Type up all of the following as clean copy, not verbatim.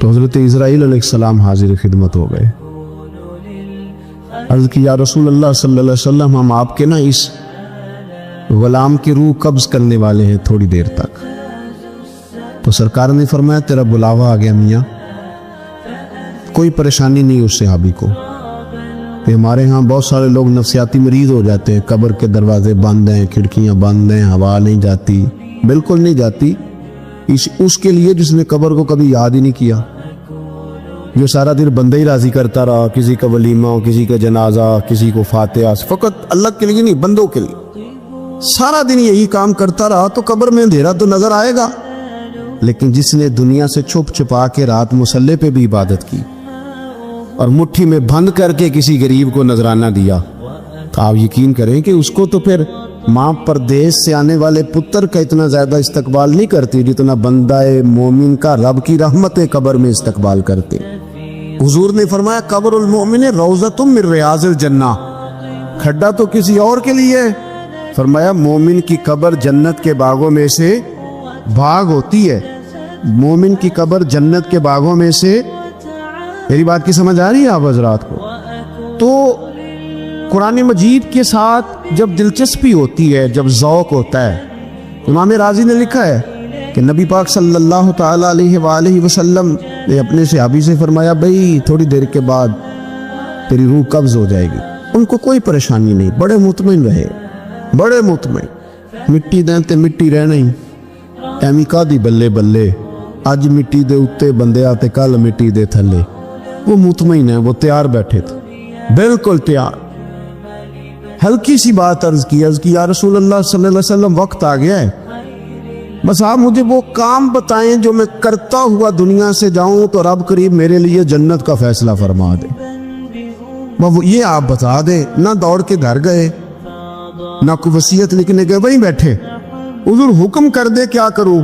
تو حضرت اسرائیل علیہ السلام حاضر خدمت ہو گئے. عرض کی یا رسول اللہ صلی اللہ علیہ وسلم ہم آپ کے نا اس غلام کی روح قبض کرنے والے ہیں تھوڑی دیر تک. تو سرکار نے فرمایا تیرا بلاوا آ گیا میاں, کوئی پریشانی نہیں اس صحابی کو. کہ ہمارے ہاں بہت سارے لوگ نفسیاتی مریض ہو جاتے ہیں, قبر کے دروازے بند ہیں, کھڑکیاں بند ہیں, ہوا نہیں جاتی, بالکل نہیں جاتی. اس کے لیے جس نے قبر کو کبھی یاد ہی نہیں کیا, جو سارا دن بندے ہی راضی کرتا رہا, کسی کا ولیمہ, کسی کا جنازہ, کسی کو فاتحہ, فقط اللہ کے لیے نہیں بندوں کے لیے سارا دن یہی کام کرتا رہا, تو قبر میں اندھیرا تو نظر آئے گا. لیکن جس نے دنیا سے چھپ چھپا کے رات مصلے پہ بھی عبادت کی اور مٹھی میں بند کر کے کسی غریب کو نذرانہ دیا, تو آپ یقین کریں کہ اس کو تو پھر ماں پردیس سے آنے والے پتر کا اتنا زیادہ استقبال نہیں کرتی جتنا بندہ مومن کا رب کی رحمت قبر میں استقبال کرتے. حضور نے فرمایا قبر المؤمن روضۃ من ریاض الجنہ, کھڈا تو کسی اور کے لیے, فرمایا مومن کی قبر جنت کے باغوں میں سے باغ ہوتی ہے. مومن کی قبر جنت کے باغوں میں سے. میری بات کی سمجھ آ رہی ہے آپ حضرات کو؟ تو قرآن مجید کے ساتھ جب دلچسپی ہوتی ہے, جب ذوق ہوتا ہے, امام راضی نے لکھا ہے کہ نبی پاک صلی اللہ تعالی علیہ وآلہ وسلم نے اپنے صحابی سے فرمایا بھائی تھوڑی دیر کے بعد تیری روح قبض ہو جائے گی. ان کو کوئی پریشانی نہیں, بڑے مطمئن رہے, بڑے مطمئن. مٹی دیں تے مٹی رہنا ہی, ایمی کا دی بلے بلے, اج مٹی دے اتے بندے آتے کل مٹی دے تھلے. وہ مطمئن ہیں, وہ تیار بیٹھے تھے, بالکل تیار. ہلکی سی بات عرض کی یا رسول اللہ صلی اللہ علیہ وسلم وقت آ گیا ہے, بس آپ مجھے وہ کام بتائیں جو میں کرتا ہوا دنیا سے جاؤں تو رب قریب میرے لیے جنت کا فیصلہ فرما دے. یہ آپ بتا دیں. نہ دوڑ کے گھر گئے, نہ کوئی وصیت لکھنے گئے, وہیں بیٹھے. حضور حکم کر دے کیا کروں؟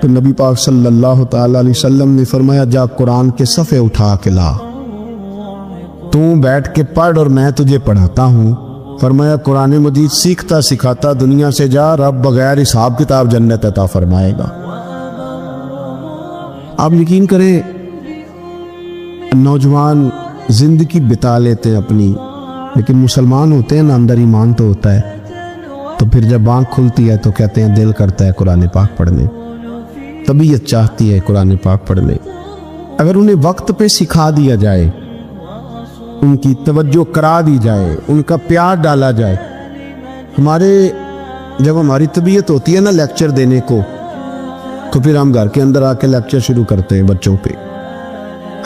تو نبی پاک صلی اللہ تعالی علیہ وسلم نے فرمایا جا قرآن کے صفحے اٹھا کے لا, تو بیٹھ کے پڑھ اور میں تجھے پڑھاتا ہوں. فرمایا قرآن مجید سیکھتا سکھاتا دنیا سے جا, رب بغیر حساب کتاب جنت عطا فرمائے گا. آپ یقین کریں نوجوان زندگی بتا لیتے ہیں اپنی, لیکن مسلمان ہوتے ہیں نا, اندر ایمان تو ہوتا ہے, تو پھر جب آنکھ کھلتی ہے تو کہتے ہیں دل کرتا ہے قرآن پاک پڑھنے, طبیعت چاہتی ہے قرآن پاک پڑھنے. اگر انہیں وقت پہ سکھا دیا جائے, ان کی توجہ کرا دی جائے, ان کا پیار ڈالا جائے. جب ہماری طبیعت ہوتی ہے نا لیکچر دینے کو, تو پھر ہم گھر کے اندر آ کے لیکچر شروع کرتے ہیں بچوں پہ.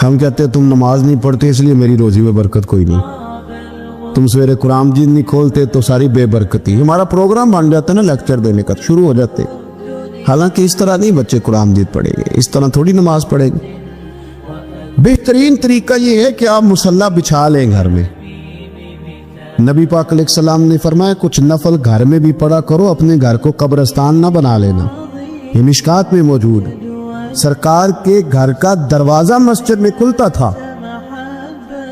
ہم کہتے ہیں تم نماز نہیں پڑھتے اس لیے میری روزی میں برکت کوئی نہیں, تم سویرے قرآن مجید نہیں کھولتے تو ساری بے برکتی. ہمارا پروگرام بن جاتا ہے نا لیکچر دینے کا, شروع ہو جاتے. حالانکہ اس طرح نہیں بچے قرآن مجید پڑھیں گے, اس طرح تھوڑی نماز پڑھیں گے. بہترین طریقہ یہ ہے کہ آپ مصلی بچھا لیں گھر میں. نبی پاک علیہ السلام نے فرمایا کچھ نفل گھر میں بھی پڑھا کرو, اپنے گھر کو قبرستان نہ بنا لینا. یہ مشکات میں موجود. سرکار کے گھر کا دروازہ مسجد میں کھلتا تھا,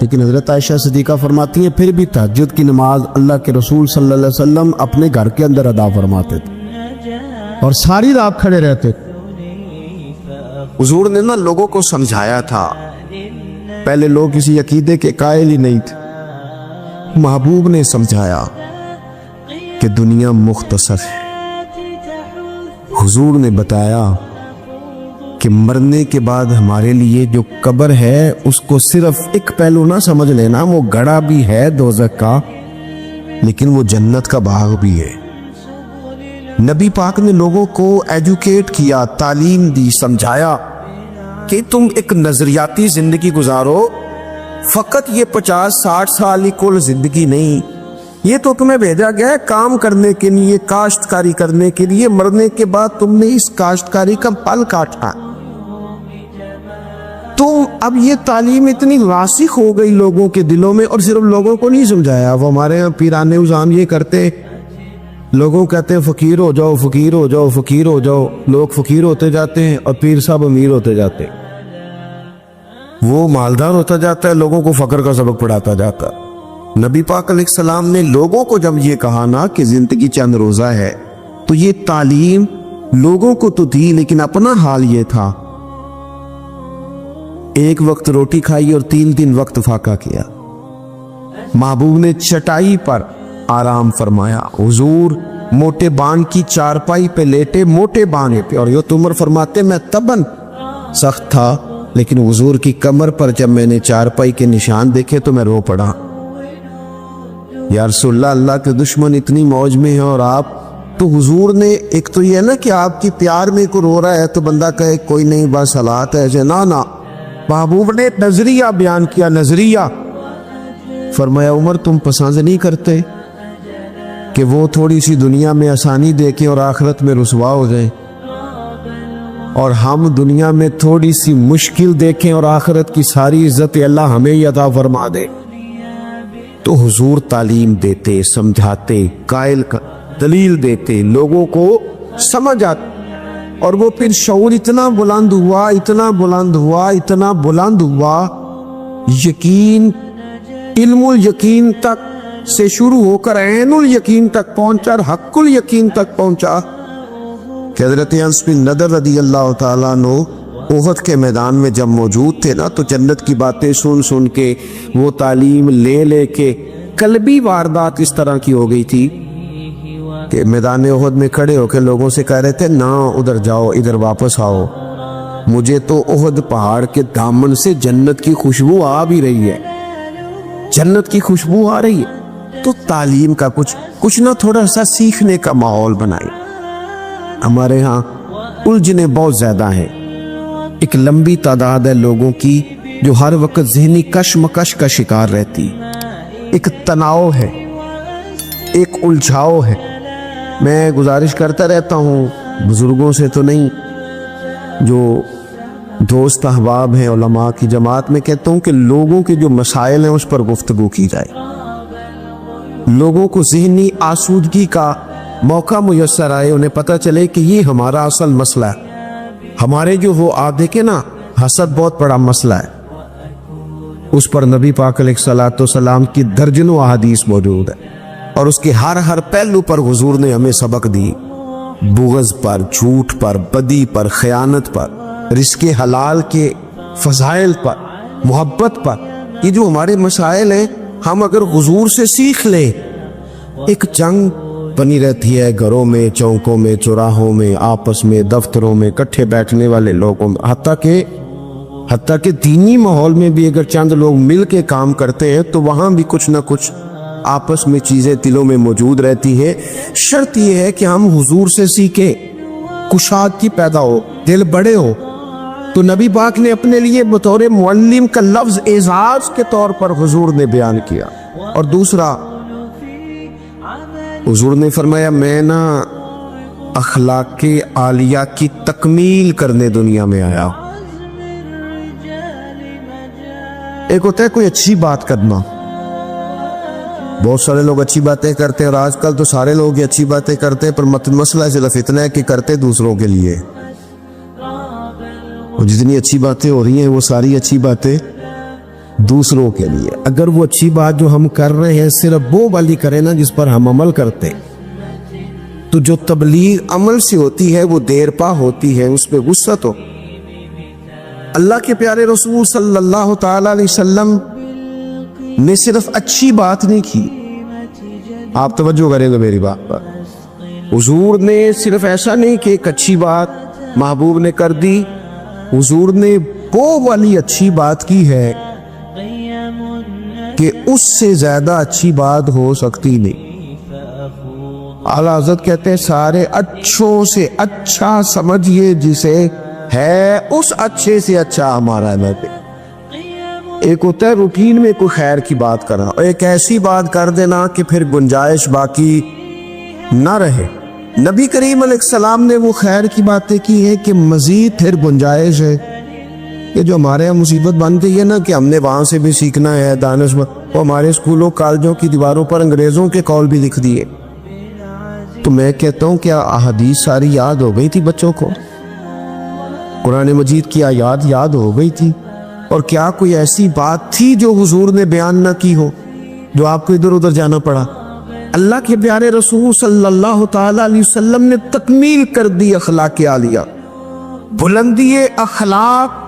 لیکن حضرت عائشہ صدیقہ فرماتی ہیں پھر بھی تہجد کی نماز اللہ کے رسول صلی اللہ علیہ وسلم اپنے گھر کے اندر ادا فرماتے تھے اور ساری رات کھڑے رہتے. حضور نے نا لوگوں کو سمجھایا تھا. پہلے لوگ کسی عقیدے کے قائل ہی نہیں تھے, محبوب نے سمجھایا کہ دنیا مختصر ہے. حضور نے بتایا کہ مرنے کے بعد ہمارے لیے جو قبر ہے اس کو صرف ایک پہلو نہ سمجھ لینا, وہ گڑھا بھی ہے دوزخ کا, لیکن وہ جنت کا باغ بھی ہے. نبی پاک نے لوگوں کو ایجوکیٹ کیا, تعلیم دی, سمجھایا کہ تم ایک نظریاتی زندگی گزارو, فقط یہ 50-60 سال کی کل زندگی نہیں, یہ تو تمہیں بھیجا گیا ہے کام کرنے کے لیے, کاشتکاری کرنے کے لیے. مرنے کے بعد تم نے اس کاشتکاری کا پھل کاٹا. تو اب یہ تعلیم اتنی راسخ ہو گئی لوگوں کے دلوں میں, اور صرف لوگوں کو نہیں سمجھایا. وہ ہمارے یہاں پیران اذان یہ کرتے, لوگوں کہتے ہیں فقیر ہو جاؤ, فقیر ہو جاؤ, فقیر ہو جاؤ. لوگ فقیر ہوتے جاتے ہیں اور پیر صاحب امیر ہوتے جاتے ہیں. وہ مالدار ہوتا جاتا ہے, لوگوں کو فقر کا سبق پڑھاتا جاتا. نبی پاک علیہ السلام نے لوگوں کو جب یہ کہا نا کہ زندگی چند روزہ ہے, تو یہ تعلیم لوگوں کو تو تھی, لیکن اپنا حال یہ تھا ایک وقت روٹی کھائی اور 3 دن وقت فاقہ کیا. محبوب نے چٹائی پر آرام فرمایا. حضور موٹے بان کی چارپائی پہ لیٹے, موٹے بانے پہ, اور یہ عمر فرماتے میں تبن سخت تھا, لیکن حضور کی کمر پر جب میں نے چارپائی کے نشان دیکھے تو میں رو پڑا. یا رسول اللہ, اللہ کے دشمن اتنی موج میں ہیں اور آپ تو. حضور نے ایک تو یہ ہے نا کہ آپ کی پیار میں کو رو رہا ہے تو بندہ کہے کوئی نہیں بس حالات ہے ایسے, نہ محبوب نے نظریہ بیان کیا. نظریہ فرمایا عمر تم پسند نہیں کرتے کہ وہ تھوڑی سی دنیا میں آسانی دیکھیں اور آخرت میں رسوا ہو جائیں, اور ہم دنیا میں تھوڑی سی مشکل دیکھیں اور آخرت کی ساری عزت اللہ ہمیں ہی عطا فرما دے. تو حضور تعلیم دیتے, سمجھاتے, قائل دلیل دیتے, لوگوں کو سمجھ آتے, اور وہ پھر شعور اتنا بلند ہوا, اتنا بلند ہوا, اتنا بلند ہوا, یقین علم الیقین تک سے شروع ہو کر عین الیقین تک پہنچا اور حق الیقین تک پہنچا کہ حضرت انس بن نضر رضی اللہ تعالیٰ عنہ احد کے میدان میں جب موجود تھے نا, تو جنت کی باتیں سن سن کے, وہ تعلیم لے لے کے, قلبی واردات اس طرح کی ہو گئی تھی کہ میدان احد میں کھڑے ہو کے لوگوں سے کہہ رہے تھے نہ ادھر جاؤ, ادھر واپس آؤ, مجھے تو احد پہاڑ کے دامن سے جنت کی خوشبو آ بھی رہی ہے, جنت کی خوشبو آ رہی ہے. تو تعلیم کا کچھ نہ تھوڑا سا سیکھنے کا ماحول بنائے. ہمارے ہاں الجھنیں بہت زیادہ ہیں, ایک لمبی تعداد ہے لوگوں کی جو ہر وقت ذہنی کشمکش کا شکار رہتی, ایک تناؤ ہے, ایک الجھاؤ ہے. میں گزارش کرتا رہتا ہوں بزرگوں سے تو نہیں, جو دوست احباب ہیں علماء کی جماعت میں, کہتا ہوں کہ لوگوں کے جو مسائل ہیں اس پر گفتگو کی جائے, لوگوں کو ذہنی آسودگی کا موقع میسر آئے, انہیں پتہ چلے کہ یہ ہمارا اصل مسئلہ ہے. ہمارے جو وہ آپ دیکھیں نا, حسد بہت بڑا مسئلہ ہے, اس پر نبی پاک علیہ الصلوۃ والسلام کی درجنوں احادیث موجود ہے, اور اس کے ہر پہلو پر حضور نے ہمیں سبق دی. بغض پر, جھوٹ پر, بدی پر, خیانت پر, رزق حلال کے فضائل پر, محبت پر. یہ جو ہمارے مسائل ہیں, ہم اگر حضور سے سیکھ لیں, ایک جنگ بنی رہتی ہے گھروں میں, چوکوں میں, چوراہوں میں, آپس میں, دفتروں میں, کٹھے بیٹھنے والے لوگوں میں, حتیٰ کہ دینی ماحول میں بھی اگر چند لوگ مل کے کام کرتے ہیں تو وہاں بھی کچھ نہ کچھ آپس میں چیزیں دلوں میں موجود رہتی ہے. شرط یہ ہے کہ ہم حضور سے سیکھیں, کشادگی پیدا ہو, دل بڑے ہو. تو نبی پاک نے اپنے لیے بطور معلم کا لفظ اعزاز کے طور پر حضور نے بیان کیا. اور دوسرا, حضور نے فرمایا میں نا اخلاق عالیہ کی تکمیل کرنے دنیا میں آیا. ایک ہوتا ہے کوئی اچھی بات کرنا, بہت سارے لوگ اچھی باتیں کرتے ہیں, اور آج کل تو سارے لوگ یہ اچھی باتیں کرتے ہیں, پر مسئلہ صرف اتنا ہے کہ کرتے دوسروں کے لیے. اور جتنی اچھی باتیں ہو رہی ہیں وہ ساری اچھی باتیں دوسروں کے لیے. اگر وہ اچھی بات جو ہم کر رہے ہیں صرف وہ والی کریں نا جس پر ہم عمل کرتے, تو جو تبلیغ عمل سے ہوتی ہے وہ دیر پا ہوتی ہے, اس پہ غصہ. تو اللہ کے پیارے رسول صلی اللہ تعالی علیہ وسلم نے صرف اچھی بات نہیں کی, آپ توجہ کریں گے میری بات پر. حضور نے صرف ایسا نہیں کہ ایک اچھی بات محبوب نے کر دی, حضور نے وہ والی اچھی بات کی ہے کہ اس سے زیادہ اچھی بات ہو سکتی نہیں. اعلیٰ حضرت کہتے ہیں سارے اچھوں سے اچھا سمجھیے جسے ہے, اس اچھے سے اچھا ہمارا ہے. ایک ہوتا ہے روٹین میں کوئی خیر کی بات کرنا, اور ایک ایسی بات کر دینا کہ پھر گنجائش باقی نہ رہے. نبی کریم علیہ السلام نے وہ خیر کی باتیں کی ہیں کہ مزید پھر گنجائش ہے. کہ جو ہمارے یہاں مصیبت بن گئی ہے نا کہ ہم نے وہاں سے بھی سیکھنا ہے دانش, وہ ہمارے اسکولوں کالجوں کی دیواروں پر انگریزوں کے قول بھی لکھ دیے. تو میں کہتا ہوں کیا احادیث ساری یاد ہو گئی تھی بچوں کو, قرآن مجید کی آیات یاد ہو گئی تھی, اور کیا کوئی ایسی بات تھی جو حضور نے بیان نہ کی ہو جو آپ کو ادھر ادھر جانا پڑا؟ اللہ کے پیارے رسول صلی اللہ تعالی علیہ وسلم نے تکمیل کر دی اخلاق عالیہ, بلندی اخلاق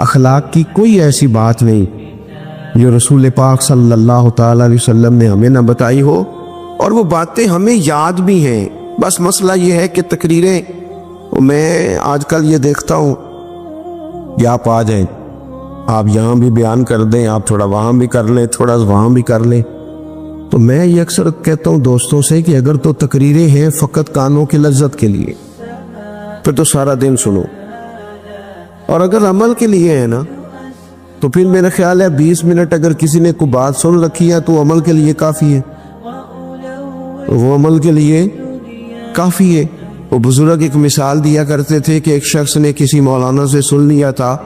اخلاق کی کوئی ایسی بات نہیں جو رسول پاک صلی اللہ تعالی علیہ وسلم نے ہمیں نہ بتائی ہو، اور وہ باتیں ہمیں یاد بھی ہیں۔ بس مسئلہ یہ ہے کہ تقریریں میں آج کل یہ دیکھتا ہوں کہ آپ آ جائیں، آپ یہاں بھی بیان کر دیں، آپ تھوڑا وہاں بھی کر لیں، تھوڑا وہاں بھی کر لیں۔ تو میں یہ اکثر کہتا ہوں دوستوں سے کہ اگر تو تقریریں ہیں فقط کانوں کی لذت کے لیے، پھر تو سارا دن سنو، اور اگر عمل کے لیے ہے نا تو پھر میرا خیال ہے 20 منٹ اگر کسی نے کوئی بات سن رکھی ہے تو عمل کے لیے کافی ہے، وہ عمل کے لیے کافی ہے۔ وہ بزرگ ایک مثال دیا کرتے تھے کہ ایک شخص نے کسی مولانا سے سن لیا تھا،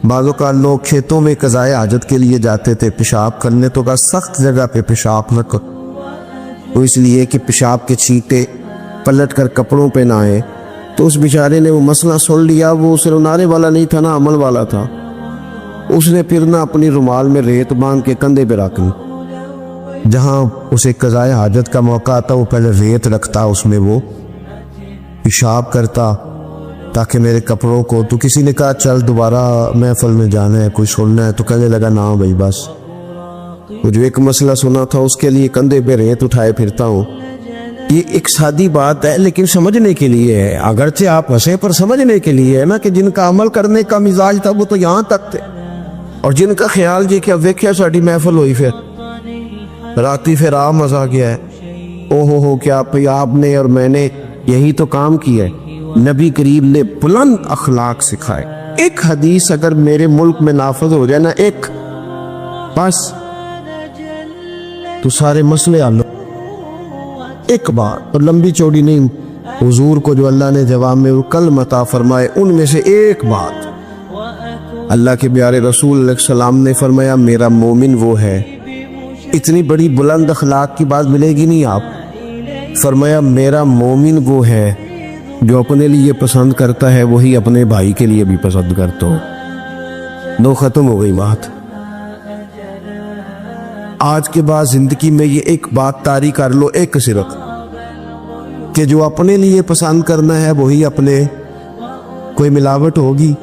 بعض اوقات لوگ کھیتوں میں قضائے حاجت کے لیے جاتے تھے پیشاب کرنے، تو کہا سخت جگہ پہ پیشاب نہ کرو، وہ اس لیے کہ پیشاب کے چھینٹے پلٹ کر کپڑوں پہ نہ آئے۔ تو اس بیچارے نے وہ مسئلہ سن لیا، وہ سنانے والا نہیں تھا نا عمل والا تھا، اس نے پھر نہ اپنی رومال میں ریت باندھ کے کندھے پہ رکھ لی، جہاں اسے قضائے حاجت کا موقع آتا وہ پہلے ریت رکھتا، اس میں وہ پیشاب کرتا تاکہ میرے کپڑوں کو۔ تو کسی نے کہا چل دوبارہ محفل میں جانا ہے، کوئی سننا ہے، تو کہنے لگا نہ بھائی بس، وہ جو ایک مسئلہ سنا تھا اس کے لیے کندھے پہ ریت اٹھائے پھرتا ہوں۔ یہ ایک سادی بات ہے لیکن سمجھنے کے لیے ہے، اگرچہ آپ ہنسے پر سمجھنے کے لیے ہے نا، کہ جن کا عمل کرنے کا مزاج تھا وہ تو یہاں تک تھے، اور جن کا خیال جی کہ اب ویکھیا ساڈی محفل ہوئی پھر راتی پھر آپ مزہ گیا ہے، او ہو کیا آپ نے اور میں نے یہی تو کام کیا ہے۔ نبی کریم نے بلند اخلاق سکھائے۔ ایک حدیث اگر میرے ملک میں نافذ ہو جائے نا، ایک بس، تو سارے مسئلے حل ہو۔ ایک بات اور لمبی چوڑی نہیں، حضور کو جو اللہ نے جواب میں کلمہ عطا فرمائے ان میں سے ایک بات، اللہ کے پیارے رسول علیہ السلام نے فرمایا میرا مومن وہ ہے۔ اتنی بڑی بلند اخلاق کی بات ملے گی نہیں آپ، فرمایا میرا مومن وہ ہے جو اپنے لیے پسند کرتا ہے وہی اپنے بھائی کے لیے بھی پسند کرتا ہو۔ نو ختم ہو گئی بات۔ آج کے بعد زندگی میں یہ ایک بات طاری کر لو، ایک صرف، کہ جو اپنے لیے پسند کرنا ہے وہی اپنے، کوئی ملاوٹ ہوگی،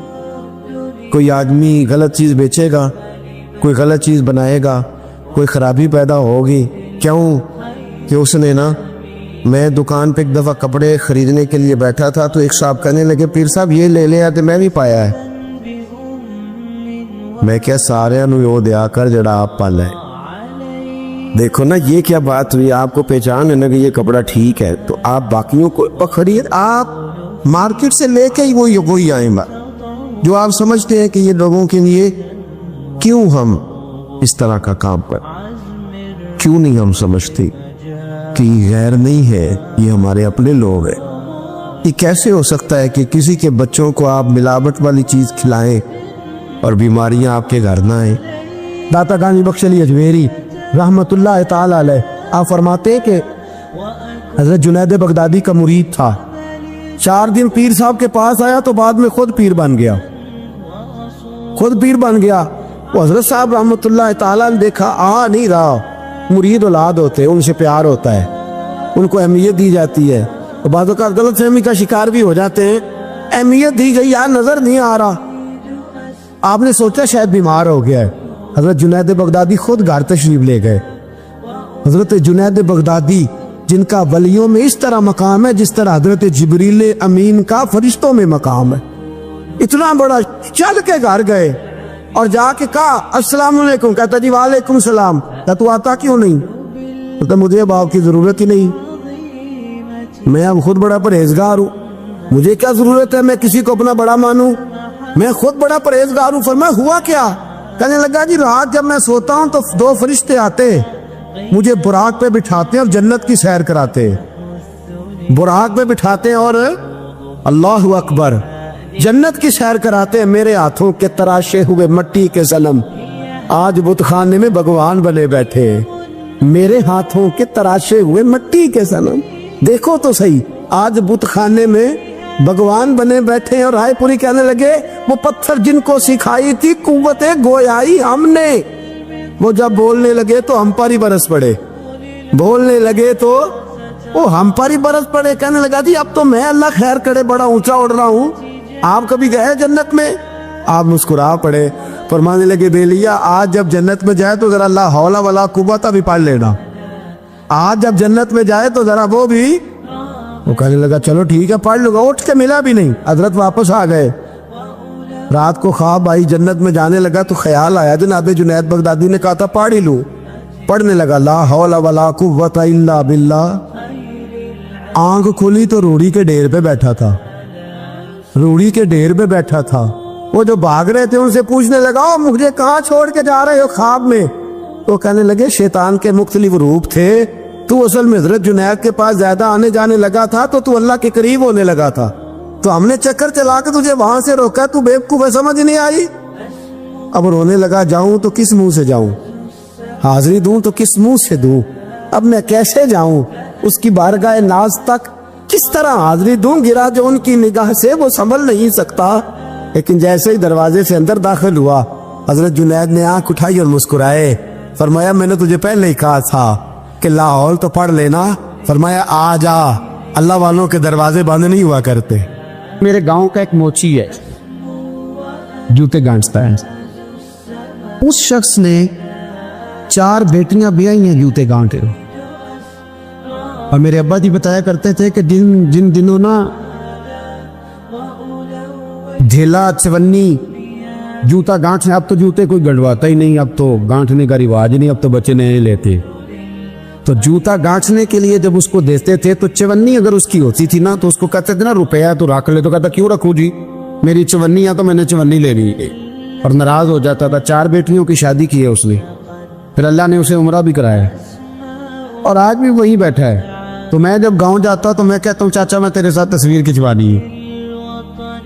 کوئی آدمی غلط چیز بیچے گا، کوئی غلط چیز بنائے گا، کوئی خرابی پیدا ہوگی، کیوں کہ اس نے نا، میں دکان پہ ایک دفعہ کپڑے خریدنے کے لیے بیٹھا تھا تو ایک صاحب کہنے لگے پیر صاحب یہ لے لے آتے، میں بھی پایا ہے، میں کیا سارے نو یو دیا کر جڑا آپ پالا ہے۔ دیکھو نا یہ کیا بات ہوئی، آپ کو پہچان ہے نا کہ یہ کپڑا ٹھیک ہے تو آپ باقیوں کو خرید، آپ مارکیٹ سے لے کے ہی وہی آئیں گا جو آپ سمجھتے ہیں کہ یہ لوگوں کے لیے، کیوں ہم اس طرح کا کام کر، کیوں نہیں ہم سمجھتے کہ یہ غیر نہیں ہے، یہ ہمارے اپنے لوگ ہیں۔ یہ کیسے ہو سکتا ہے کہ کسی کے بچوں کو آپ ملاوٹ والی چیز کھلائیں اور بیماریاں آپ کے گھر نہ آئیں؟ داتا گانجی بخش علی اجمیری رحمت اللہ تعالی علیہ آپ فرماتے ہیں کہ حضرت جنید بغدادی کا مرید تھا، 4 دن پیر صاحب کے پاس آیا تو بعد میں خود پیر بن گیا، خود پیر بن گیا۔ وہ حضرت صاحب رحمت اللہ تعالی نے دیکھا آ نہیں رہا، مرید اولاد ہوتے ہیں، ان سے پیار ہوتا ہے، ان کو اہمیت دی جاتی ہے، اور بعض اوقات غلط فہمی کا شکار بھی ہو جاتے ہیں، اہمیت دی گئی یار نظر نہیں آ رہا، آپ نے سوچا شاید بیمار ہو گیا ہے، حضرت جنید بغدادی خود گھر تشریف لے گئے۔ حضرت جنید بغدادی جن کا ولیوں میں اس طرح مقام ہے جس طرح حضرت جبریل امین کا فرشتوں میں مقام ہے، اتنا بڑا، چل کے گھر گئے اور جا کے کہا السلام علیکم، کہتا جی وعلیکم السلام، تو آتا کیوں نہیں؟ کہتا مجھے باپ کی ضرورت ہی نہیں، میں اب خود بڑا پرہیزگار ہوں، مجھے کیا ضرورت ہے میں کسی کو اپنا بڑا مانوں، میں خود بڑا پرہیزگار ہوں۔ فرمایا ہوا کیا؟ کہنے لگا جی رات جب میں سوتا ہوں تو 2 فرشتے آتے مجھے براق پہ بٹھاتے ہیں اور جنت کی سیر کراتے، براق پہ بٹھاتے ہیں اور اللہ اکبر جنت کی سیر کراتے ہیں، میرے ہاتھوں کے تراشے ہوئے مٹی کے صنم آج بت خانے میں بھگوان بنے بیٹھے، میرے ہاتھوں کے تراشے ہوئے مٹی کے صنم، دیکھو تو صحیح، آج بت خانے میں بھگوان بنے بیٹھے، اور رائے پوری کہنے لگے وہ پتھر جن کو سکھائی تھی قوت گویائی ہم نے، وہ جب بولنے لگے تو ہم پر ہی برس پڑے، بولنے لگے تو وہ ہم پر ہی برس پڑے. کہنے لگا جی اب تو میں اللہ خیر کرے بڑا اونچا اڑ رہا ہوں, آپ کبھی گئے جنت میں؟ آپ مسکرا پڑے. فرمانے لگے بیلیا آج جب جنت میں جائے تو ذرا لا حول ولا قوت بھی پڑھ لینا. آج جب جنت میں جائے تو ذرا وہ بھی. وہ کہنے لگا چلو ٹھیک ہے پڑھ لوں گا. اٹھ کے ملا بھی نہیں, حضرت واپس آ گئے. رات کو خواب آئی, جنت میں جانے لگا تو خیال آیا جناب جنید بغدادی نے کہا تھا پڑھ ہی لوں. پڑھنے لگا لا حول ولا قوت الا باللہ. آنکھ کھلی تو روڑی کے ڈھیر پہ بیٹھا تھا. روڑی کے ڈھیر پہ بیٹھا تھا. وہ جو بھاگ رہے تھے ان سے پوچھنے لگا مجھے کہاں چھوڑ کے جا رہے ہو خواب میں؟ تو کہنے لگے شیطان کے مختلف روپ تھے, تو اصل میں حضرت جنید کے پاس زیادہ آنے جانے لگا تھا تو اللہ کے قریب ہونے لگا تھا, تو ہم نے چکر چلا کے تجھے وہاں سے روکا, تو بیوقوف ہے سمجھ نہیں آئی. اب رونے لگا جاؤں تو کس منہ سے جاؤں, حاضری دوں تو کس منہ سے دوں, اب میں کیسے جاؤں اس کی بارگاہ ناز تک, کس طرح حاضری دوں؟ گرا جو ان کی نگاہ سے وہ سنبھل نہیں سکتا. لیکن جیسے ہی دروازے سے اندر داخل ہوا حضرت جنید نے آنکھ اٹھائی اور مسکرائے. فرمایا میں نے تجھے پہلے ہی کہا تھا کہ لاہور تو پڑھ لینا. فرمایا آ جا, اللہ والوں کے دروازے بند نہیں ہوا کرتے. میرے گاؤں کا ایک موچی ہے, جوتے گانٹتا ہے. اس شخص نے 4 بیٹیاں بیائی ہیں جوتے گانٹے. اور میرے ابا جی بتایا کرتے تھے کہ جن دنوں نا ڈھیلا چونی جوتا گانٹنے, اب تو جوتے کوئی گنڈواتا ہی نہیں, اب تو گانٹنے کا رواج نہیں, اب تو بچے نہیں لیتے. تو جوتا گانٹنے کے لیے جب اس کو دیتے تھے تو چونی اگر اس کی ہوتی تھی نا تو اس کو کہتے تھے نا روپیہ تو رکھ لے. تو کہتا کیوں رکھوں جی, میری چونی ہے تو میں نے چونی لینی ہے. اور ناراض ہو جاتا تھا. 4 بیٹیوں کی شادی کی ہے اس نے, پھر اللہ نے اسے عمرہ بھی کرایا, اور آج بھی وہیں بیٹھا ہے. تو میں جب گاؤں جاتا تو میں کہتا ہوں چاچا میں تیرے ساتھ تصویر کھنچوانی ہے.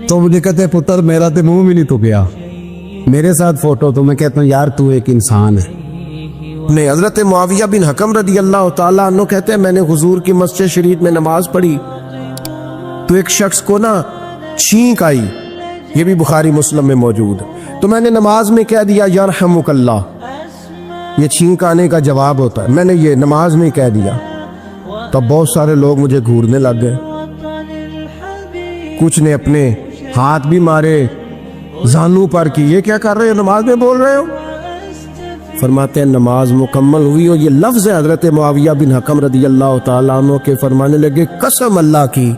تو مجھے کہتے پتر میرا تو منہ بھی نہیں تو گیا میرے ساتھ فوٹو. تو میں کہتا ہوں یار تو ایک انسان ہے. نہیں, حضرت معاویہ بن حکم رضی اللہ تعالیٰ عنہ کہتے ہیں میں نے حضور کی مسجد شریف میں نماز پڑھی تو ایک شخص کو نا چھینک آئی, یہ بھی بخاری مسلم میں موجود. تو میں نے نماز میں کہہ دیا یرحمک اللہ, یہ چھینک آنے کا جواب ہوتا ہے. میں نے یہ نماز میں کہہ دیا. تب بہت سارے لوگ مجھے گھورنے لگ گئے, کچھ نے اپنے ہاتھ بھی مارے زانو پر کی, یہ کیا کر رہے ہو, نماز میں بول رہے ہو. فرماتے ہیں نماز مکمل ہوئی اور یہ لفظ ہے حضرت معاویہ بن حکم رضی اللہ تعالیٰ عنہ کے, فرمانے لگے قسم اللہ کی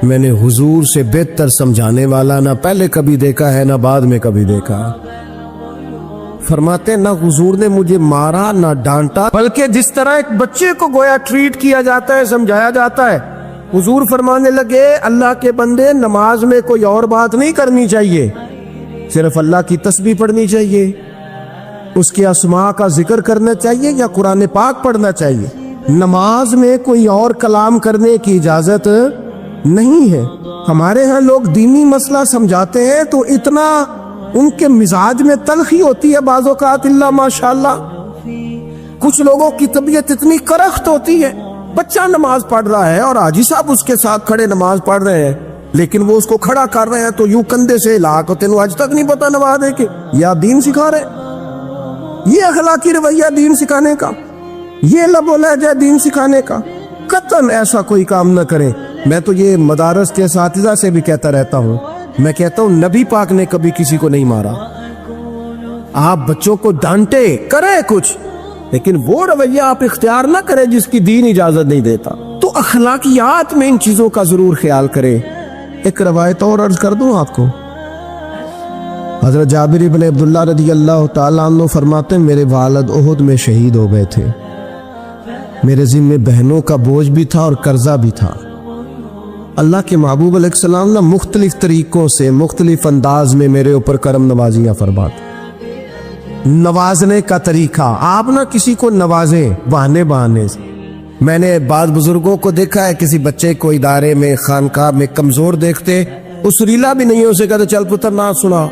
میں نے حضور سے بہتر سمجھانے والا نہ پہلے کبھی دیکھا ہے نہ بعد میں کبھی دیکھا. فرماتے ہیں نہ حضور نے مجھے مارا نہ ڈانٹا, بلکہ جس طرح ایک بچے کو گویا ٹریٹ کیا جاتا ہے, سمجھایا جاتا ہے. حضور فرمانے لگے اللہ کے بندے نماز میں کوئی اور بات نہیں کرنی چاہیے, صرف اللہ کی تسبیح پڑھنی چاہیے, اس کے اسماء کا ذکر کرنا چاہیے یا قرآن پاک پڑھنا چاہیے. نماز میں کوئی اور کلام کرنے کی اجازت نہیں ہے. ہمارے ہاں لوگ دینی مسئلہ سمجھاتے ہیں تو اتنا ان کے مزاج میں تلخی ہوتی ہے بعض اوقات, اللہ ماشاءاللہ. کچھ لوگوں کی طبیعت اتنی کرخت ہوتی ہے, بچہ نماز پڑھ رہا ہے اور حاجی صاحب اس کے ساتھ کھڑے نماز پڑھ رہے ہیں, لیکن وہ اس کو کھڑا کر رہے ہیں تو یوں کندھے سے ہلا کے تینوں آج تک نہیں پتا نماز ہے کہ یا دین سکھا رہے. یہ اخلاقی رویہ دین سکھانے کا, یہ لب و لہجہ دین سکھانے کا, قطعاً ایسا کوئی کام نہ کریں. میں تو یہ مدارس کے اساتذہ سے بھی کہتا رہتا ہوں, میں کہتا ہوں نبی پاک نے کبھی کسی کو نہیں مارا. آپ بچوں کو ڈانٹے کریں کچھ, لیکن وہ رویہ آپ اختیار نہ کریں جس کی دین اجازت نہیں دیتا. تو اخلاقیات میں ان چیزوں کا ضرور خیال کریں. ایک روایت اور عرض کر دوں آپ کو. حضرت جابر بن عبداللہ رضی اللہ تعالیٰ عنہ فرماتے ہیں میرے والد احد میں شہید ہو گئے تھے. میرے ذمہ بہنوں کا بوجھ بھی تھا اور قرضہ بھی تھا. اللہ کے محبوب علیہ السلام نے مختلف طریقوں سے مختلف انداز میں میرے اوپر کرم نوازیاں فرماتے. نوازنے کا طریقہ, آپ نہ کسی کو نوازیں بہانے بہانے سے. میں نے بعض بزرگوں کو دیکھا ہے کسی بچے کو ادارے میں خانقاہ میں کمزور دیکھتے, اس ریلا بھی نہیں ہے, اسے کہتے چل پتر نہ سنا,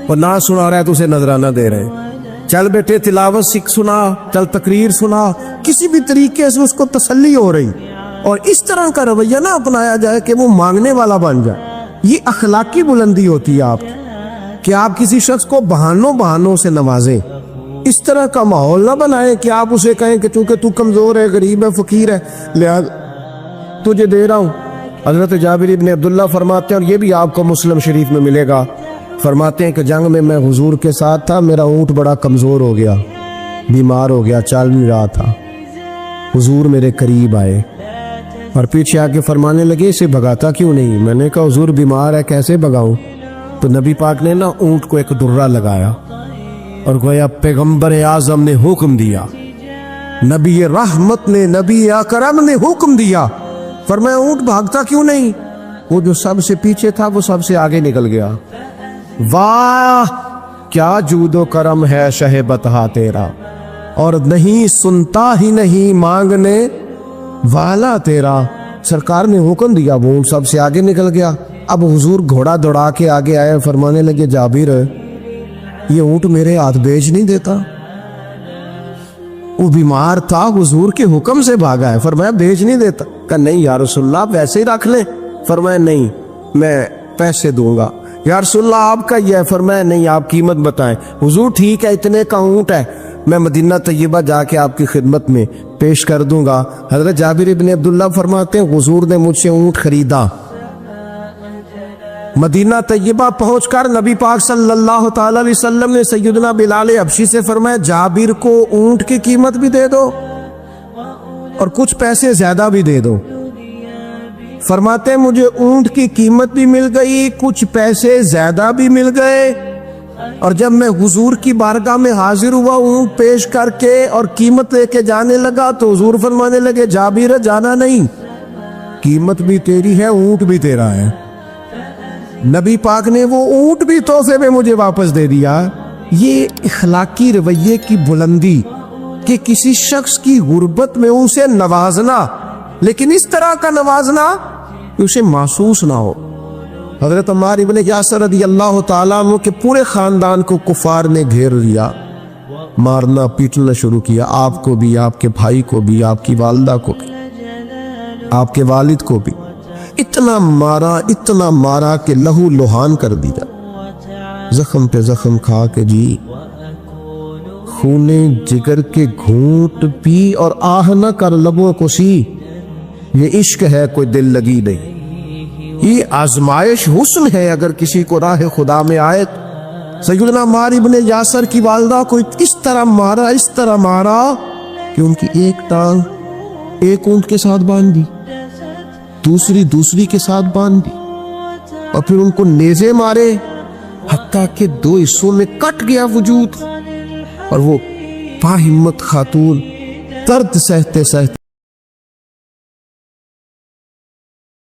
اور نہ سنا رہا ہے تو اسے نذرانہ دے رہے, چل بیٹے تلاوت سکھ سنا, چل تقریر سنا, کسی بھی طریقے سے اس کو تسلی ہو رہی. اور اس طرح کا رویہ نہ اپنایا جائے کہ وہ مانگنے والا بن جائے. یہ اخلاقی بلندی ہوتی ہے آپ کی کہ آپ کسی شخص کو بہانوں سے نوازیں. اس طرح کا ماحول نہ بنائیں کہ آپ اسے کہیں کہ چونکہ تو کمزور ہے، غریب ہے، فقیر ہے، لہذا تجھے دے رہا ہوں۔ حضرت جابر ابن عبداللہ فرماتے ہیں، اور یہ بھی آپ کو مسلم شریف میں ملے گا، فرماتے ہیں کہ جنگ میں میں حضور کے ساتھ تھا، میرا اونٹ بڑا کمزور ہو گیا، بیمار ہو گیا، چل نہیں رہا تھا۔ حضور میرے قریب آئے اور پیچھے آ کے فرمانے لگے اسے بھگاتا کیوں نہیں؟ میں نے کہا حضور بیمار ہے، کیسے بھگاؤں؟ تو نبی پاک نے نا اونٹ کو ایک درہ لگایا اور گویا پیغمبر اعظم نے حکم دیا، نبی رحمت نے، نبی اکرم نے حکم دیا، فرمایا اونٹ بھاگتا کیوں نہیں؟ وہ جو سب سے پیچھے تھا وہ سب سے آگے نکل گیا۔ واہ کیا جود و کرم ہے شہ بطحا تیرا، اور نہیں سنتا ہی نہیں مانگنے والا تیرا۔ سرکار نے حکم دیا، وہ اونٹ سب سے آگے نکل گیا۔ اب حضور گھوڑا دوڑا کے آگے آئے، فرمانے لگے جابر یہ اونٹ میرے ہاتھ بیچ نہیں دیتا، وہ بیمار تھا، حضور کے حکم سے بھاگا ہے، فرمایا بیچ نہیں دیتا۔ کہا نہیں یا رسول اللہ آپ ویسے ہی رکھ لیں، فرمایا نہیں میں پیسے دوں گا۔ یا رسول اللہ آپ کا یہ ہے، فرمایا نہیں آپ قیمت بتائیں۔ حضور ٹھیک ہے اتنے کا اونٹ ہے، میں مدینہ طیبہ جا کے آپ کی خدمت میں پیش کر دوں گا۔ حضرت جابر ابن عبداللہ فرماتے ہیں حضور نے مجھ سے اونٹ خریدا، مدینہ طیبہ پہنچ کر نبی پاک صلی اللہ تعالی علیہ وسلم نے سیدنا بلال حبشی سے فرمایا جابر کو اونٹ کی قیمت بھی دے دو اور کچھ پیسے زیادہ بھی دے دو۔ فرماتے ہیں مجھے اونٹ کی قیمت بھی مل گئی، کچھ پیسے زیادہ بھی مل گئے، اور جب میں حضور کی بارگاہ میں حاضر ہوا اونٹ پیش کر کے اور قیمت لے کے جانے لگا تو حضور فرمانے لگے جابر جانا نہیں، قیمت بھی تیری ہے، اونٹ بھی تیرا ہے۔ نبی پاک نے وہ اونٹ بھی تحفے میں مجھے واپس دے دیا۔ یہ اخلاقی رویے کی بلندی کہ کسی شخص کی غربت میں اسے نوازنا، لیکن اس طرح کا نوازنا کہ اسے محسوس نہ ہو۔ حضرت عمار ابن یاسر رضی اللہ تعالیٰ عنہ کے پورے خاندان کو کفار نے گھیر لیا، مارنا پیٹنا شروع کیا، آپ کو بھی، آپ کے بھائی کو بھی، آپ کی والدہ کو بھی، آپ کے والد کو بھی، اتنا مارا کہ لہو لہان کر دیا، زخم پہ زخم کھا کے جی خونے جگر کے گھونٹ پی اور آہ نہ کر لبوں کو سی، یہ عشق ہے کوئی دل لگی نہیں، یہ آزمائش حسن ہے اگر کسی کو راہ خدا میں آئے۔ سیدنا عمار ابن یاسر کی والدہ کو اس طرح مارا کہ ان کی ایک ٹانگ ایک اونٹ کے ساتھ باندھ دی، دوسری کے ساتھ باندھ دی، اور پھر ان کو نیزے مارے حتیٰ کہ 2 حصوں میں کٹ گیا وجود، اور وہ باہمت خاتون درد سہتے سہتے